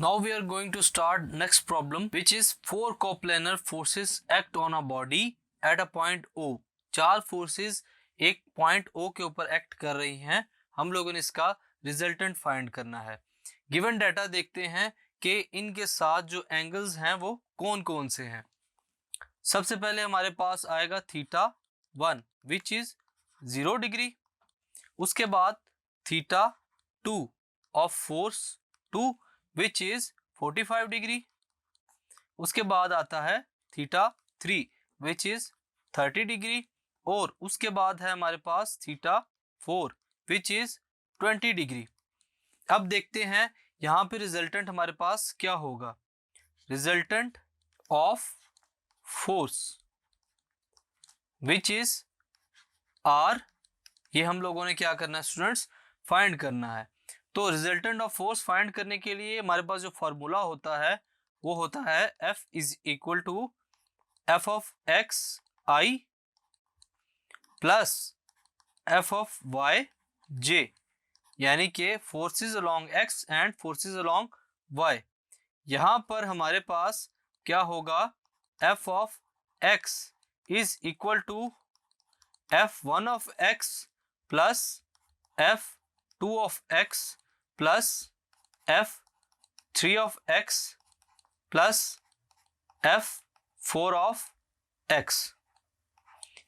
Now we are going to start next problem, which is four coplanar forces act on a body at a point O. चार forces एक point O के ऊपर act कर रही हैं. हम लोगों ने इसका resultant find करना है. Given data देखते हैं कि इनके साथ जो angles हैं वो कौन कौन से हैं. सबसे पहले हमारे पास आएगा थीटा 1 which is 0 डिग्री. उसके बाद theta 2 of force 2 which is 45 degree. उसके बाद आता है थीटा 3 which is 30 डिग्री और उसके बाद है हमारे पास थीटा 4 which is 20 डिग्री. अब देखते हैं यहाँ पे रिजल्टेंट हमारे पास क्या होगा. Resultant of force which is R, ये हम लोगों ने क्या करना है स्टूडेंट्स, फाइंड करना है. तो रिजल्टेंट ऑफ फोर्स फाइंड करने के लिए हमारे पास जो फॉर्मूला होता है वो होता है F is equal to F of x i plus F of y j, यानी कि forces along x and forces along y. यहाँ पर हमारे पास क्या होगा, F of x is equal to F1 of x plus F2 of x plus F3 of x plus F4 of x.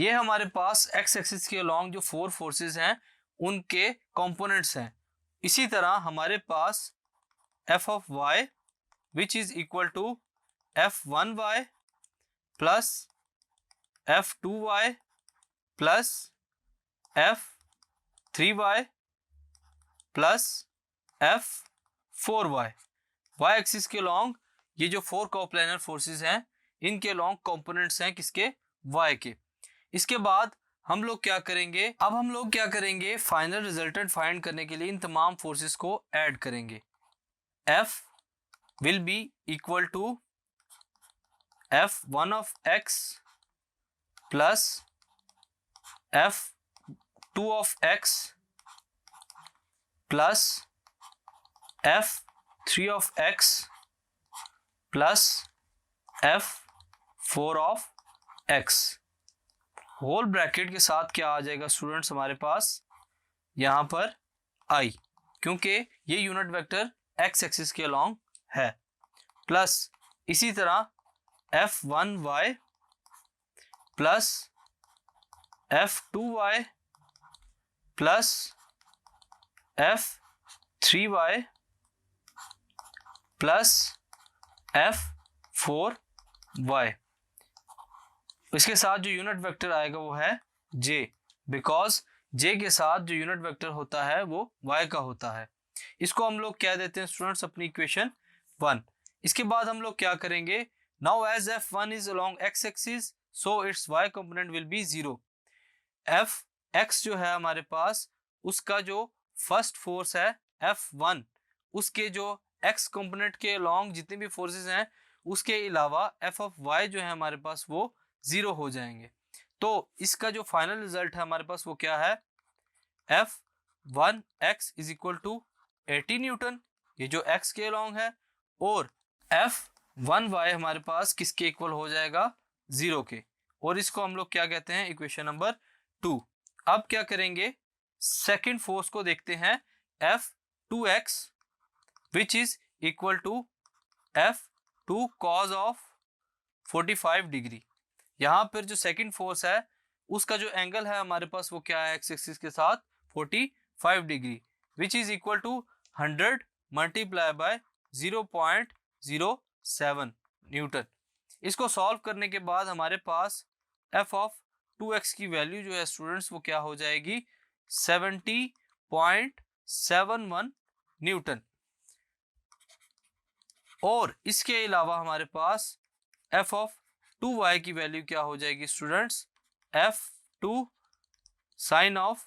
ये हमारे पास एक्स एक्सिस के अलॉन्ग जो फोर फोर्सेस हैं उनके कंपोनेंट्स हैं. इसी तरह हमारे पास F of y which is equal to F1y plus F2y plus F3y plus F4y. Y axis के लॉन्ग ये जो फोर कोप्लेनर फोर्सेस हैं इनके लॉन्ग कंपोनेंट्स हैं किसके, y के. इसके बाद हम लोग क्या करेंगे, अब हम लोग क्या करेंगे, फाइनल रिजल्टेंट फाइंड करने के लिए इन तमाम फोर्सेस को ऐड करेंगे. F will be equal to F1 of x plus F2 of x plus F3 of x plus F4 of x. Whole bracket के साथ क्या आ जाएगा स्टूडेंट्स हमारे पास यहाँ पर I, क्योंकि ये यूनिट वेक्टर x एक्सिस के अलॉन्ग है, प्लस इसी तरह F1y plus F2y plus F3y plus F4y. इसके साथ जो यूनिट वेक्टर आएगा वो है j, बिकॉज j के साथ जो यूनिट वेक्टर होता है वो y का होता है. इसको हम लोग क्या देते हैं स्टूडेंट्स, अपनी इक्वेशन 1. इसके बाद हम लोग क्या करेंगे, now as F1 is along x axis so its y component will be 0. Fx जो है हमारे पास उसका जो फर्स्ट फोर्स है F1, उसके जो x कंपोनेंट के अलोंग जितने भी फोर्सेस हैं उसके अलावा F ऑफ y जो है हमारे पास वो 0 हो जाएंगे. तो इसका जो फाइनल रिजल्ट है हमारे पास वो क्या है, F1x is equal to 80 Newton, ये जो x के अलोंग है, और F1y हमारे पास किसके इक्वल हो जाएगा, 0 के. और इसको हम लोग क्या कहते हैं, इक्वेशन नंबर 2. अब क्या करेंगे, सेकेंड फोर्स को देखते हैं F2x which is equal to F2 cos of 45 degree. यहाँ पर जो सेकेंड फोर्स है उसका जो एंगल है हमारे पास वो क्या है, एक्स एक्सिस के साथ 45 degree, which is equal to 100 multiply by 0.07 newton. इसको सॉल्व करने के बाद हमारे पास F ऑफ 2x की वैल्यू जो है स्टूडेंट्स वो क्या हो जाएगी, 70.71 न्यूटन. और इसके अलावा हमारे पास F ऑफ 2y की वैल्यू क्या हो जाएगी students, F2 sine of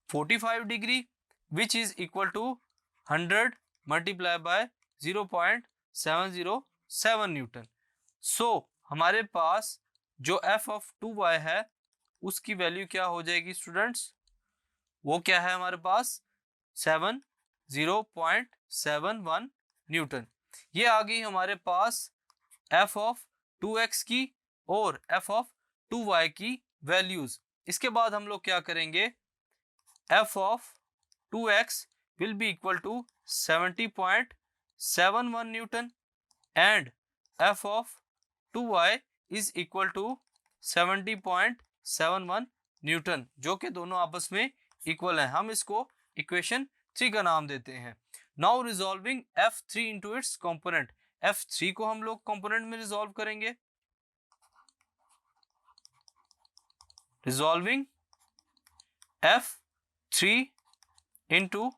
45 degree which is equal to 100 multiply by 0.707 newton. So हमारे पास जो F ऑफ 2y है उसकी वैल्यू क्या हो जाएगी स्टूडेंट्स, वो क्या है हमारे पास 0.71 न्यूटन. ये आ गई हमारे पास f ऑफ 2x की और f ऑफ 2y की वैल्यूज। इसके बाद हम लोग क्या करेंगे, f of 2x will be equal to 70.71 newton and f of 2y is equal to 70.71 newton, जो कि दोनों आपस में इक्वल है। हम इसको इक्वेशन 3 का नाम देते हैं। Now resolving f3 into its component, f3 को हम लोग कंपोनेंट में रिजॉल्व करेंगे। Resolving f3 into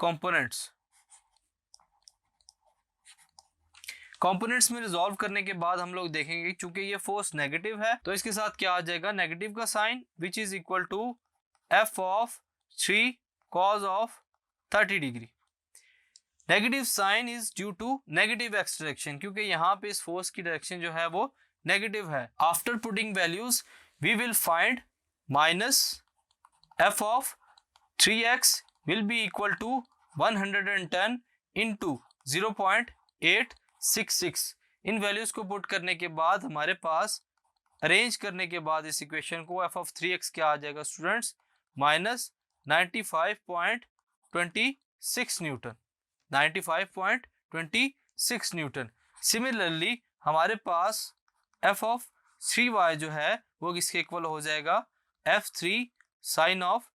components, components में रिजॉल्व करने के बाद हम लोग देखेंगे चूंकि ये फोर्स नेगेटिव है तो इसके साथ क्या आ जाएगा, नेगेटिव का sign, which is equal to f of 3 cos of 30 degree. Negative sign is due to negative X direction, क्योंकि यहाँ पे इस फोर्स की डायरेक्शन जो है वो नेगेटिव है। After putting values we will find minus f of 3x will be equal to 110 into 0.866। इन वैल्यूज को पुट करने के बाद हमारे पास अरेंज करने के बाद इस इक्वेशन को f ऑफ 3x क्या आ जाएगा students, minus 95.26 Newton, 95.26 Newton. Similarly हमारे पास f ऑफ 3y जो है वो किसके इक्वल हो जाएगा, f3 साइन ऑफ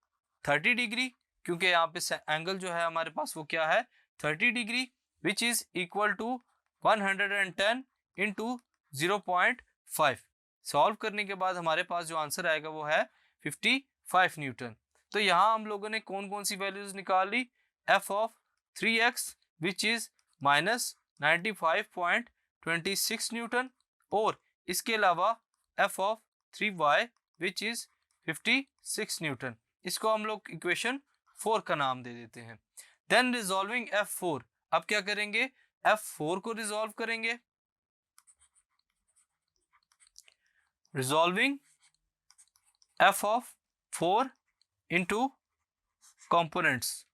30 डिग्री, क्योंकि यहाँ पे एंगल जो है हमारे पास वो क्या है 30 degree, which is equal to 110 into 0.5। Solve करने के बाद हमारे पास जो आंसर आएगा वो है 55 न्यूटन। तो यहाँ हम लोगों ने कौन कौन सी वैल्यूज निकाली, f of 3x which is minus 95.26 Newton और इसके अलावा f of 3y which is 56 Newton. इसको हम लोग इक्वेशन 4 का नाम दे देते हैं। देन रिजॉल्विंग f4, अब क्या करेंगे, f4 को रिजॉल्व करेंगे। Resolving f of 4 into components,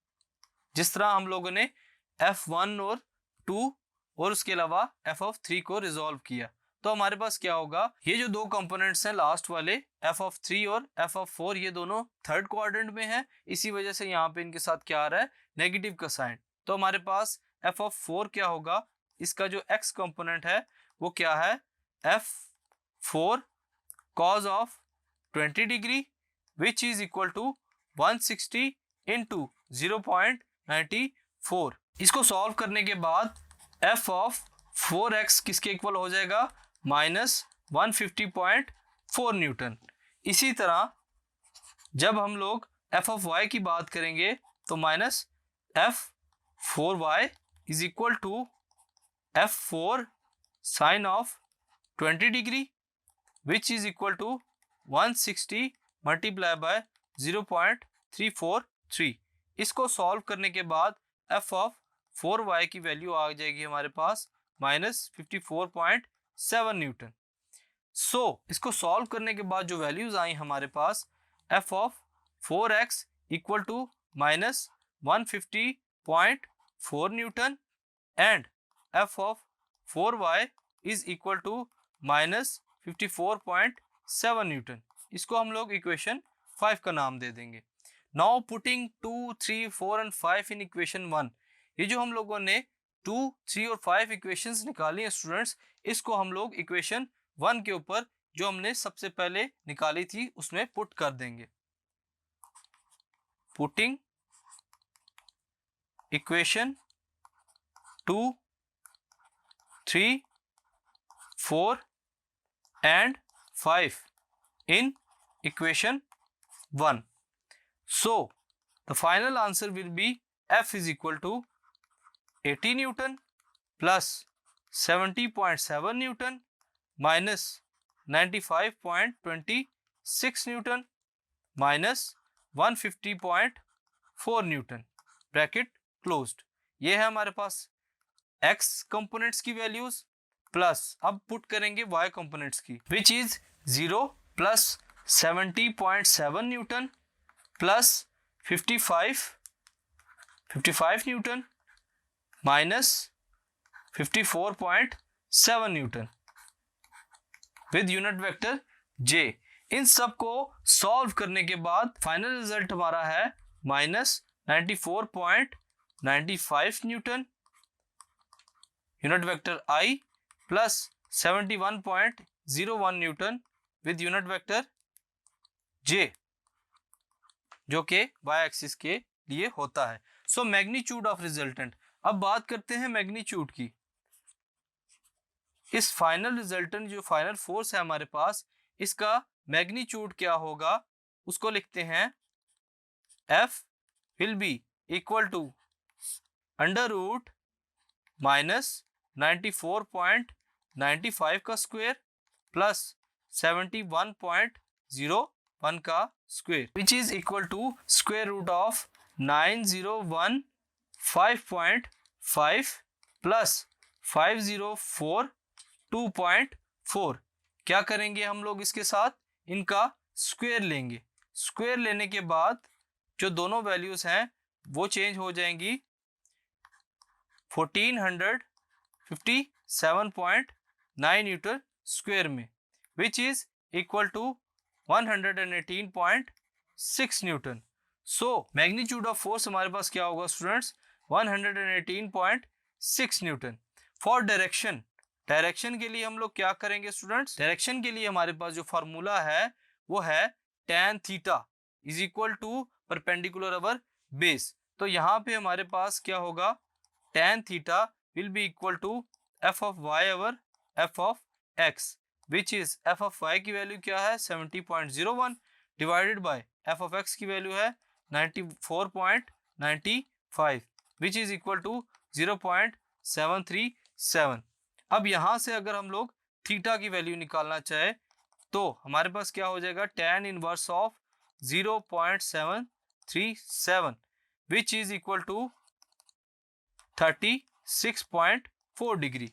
जिस तरह हम लोगों ने f1 और 2 और उसके अलावा f ऑफ 3 को रिजॉल्व किया, तो हमारे पास क्या होगा, ये जो दो कंपोनेंट्स हैं लास्ट वाले f ऑफ 3 और f ऑफ 4, ये दोनों थर्ड क्वाड्रेंट में है, इसी वजह से यहाँ पे इनके साथ क्या आ रहा है, नेगेटिव का साइन। तो हमारे पास f ऑफ 4 क्या होगा, इसका जो x कंपोनेंट है वो क्या है, f4 cos of 20 degree which is equal to 160 into 0.94। इसको सॉल्व करने के बाद f ऑफ 4x किसके इक्वल हो जाएगा, माइनस 150.4 न्यूटन। इसी तरह जब हम लोग f ऑफ y की बात करेंगे तो minus f4y is equal to f4 sine of 20 degree which is equal to 160 multiply by 0.343। इसको सॉल्व करने के बाद f ऑफ 4y की वैल्यू आ जाएगी हमारे पास माइनस 54.7 न्यूटन। इसको सॉल्व करने के बाद जो वैल्यूज आई हमारे पास, f of 4x equal to minus 150.4 newton and f of 4y is equal to minus 54.7 newton. इसको हम लोग इक्वेशन 5 का नाम दे देंगे। Now putting 2, 3, 4 and 5 in equation 1, ये जो हम लोगों ने 2, 3 और 5 इक्वेशंस निकाली हैं स्टूडेंट्स, इसको हम लोग इक्वेशन 1 के ऊपर जो हमने सबसे पहले निकाली थी उसमें पुट कर देंगे। Putting equation 2, 3, 4 and 5 in equation 1. So the final answer will be F is equal to 80 Newton plus 70.7 Newton minus 95.26 Newton minus 150.4 Newton, bracket closed. ये है हमारे पास x कंपोनेंट्स की वैल्यूज प्लस अब पुट करेंगे y कंपोनेंट्स की, which is 0 plus 70.7 newton plus 55 newton minus 54.7 newton with unit vector j. इन सब को सॉल्व करने के बाद फाइनल रिजल्ट हमारा है -94.95 newton unit vector i plus 71.01 newton with unit vector j, जो कि वाई एक्सिस के लिए होता है। So magnitude of resultant. अब बात करते हैं मैग्नीट्यूड की। इस फाइनल रिजल्टेंट जो फाइनल फोर्स है हमारे पास, इसका मैग्नीट्यूड क्या होगा उसको लिखते हैं F will be equal to √ -94.95 का स्क्वायर प्लस 71.01 का square which is equal to square root of 9015.5 plus 5042.4। क्या करेंगे हम लोग इसके साथ, इनका स्क्वायर लेंगे। स्क्वायर लेने के बाद जो दोनों वैल्यूज हैं वो चेंज हो जाएंगी 1457.9 न्यूटन स्क्वायर में which is equal to 118.6 newton. So magnitude of force हमारे पास क्या होगा students, 118.6 newton. For direction, direction के लिए हम लोग क्या करेंगे स्टूडेंट्स, डायरेक्शन के लिए हमारे पास जो फार्मूला है वो है tan theta is equal to perpendicular over base. तो यहाँ पे हमारे पास क्या होगा, tan theta will be equal to f of y over f of x which is f of y की वैल्यू क्या है 70.01 divided by f of x की वैल्यू है 94.95 विच इज इक्वल टू 0.737। अब यहाँ से अगर हम लोग थीटा की वैल्यू निकालना चाहे तो हमारे पास क्या हो जाएगा, tan inverse of 0.737 which is equal to 36.4 degree.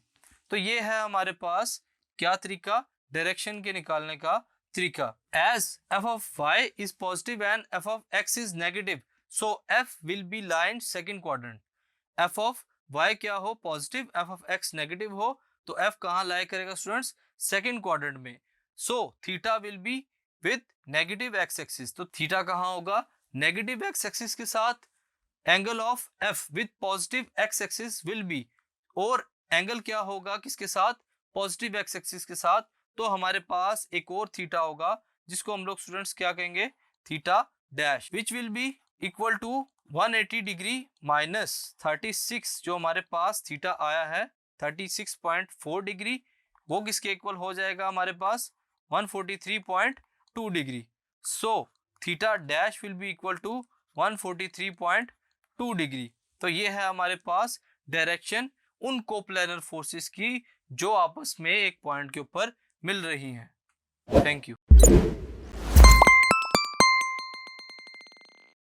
तो ये है हमारे पास क्या तरीका, डायरेक्शन के निकालने का तरीका। As f of y is positive and f of x is negative, so f will be line second quadrant. f of y क्या हो positive, f of x negative हो, तो f कहाँ लाई करेगा स्टूडेंट्स, सेकंड क्वाड्रेंट में। So theta will be with negative x axis, तो theta कहाँ होगा, नेगेटिव x एक्सिस के साथ। Angle of f with positive x axis will be, और एंगल क्या होगा किसके साथ, पॉजिटिव x एक्सिस के साथ। तो हमारे पास एक और थीटा होगा जिसको हम लोग स्टूडेंट्स क्या कहेंगे, theta dash which will be equal to 180 degree minus 36, जो हमारे पास थीटा आया है 36.4 डिग्री, वो किसके इक्वल हो जाएगा हमारे पास 143.2 degree. So theta dash will be equal to 143.2 degree. तो ये है हमारे पास डायरेक्शन उन कोप्लैनर फोर्सेस की जो आपस में एक पॉइंट के ऊपर मिल रही हैं। Thank you.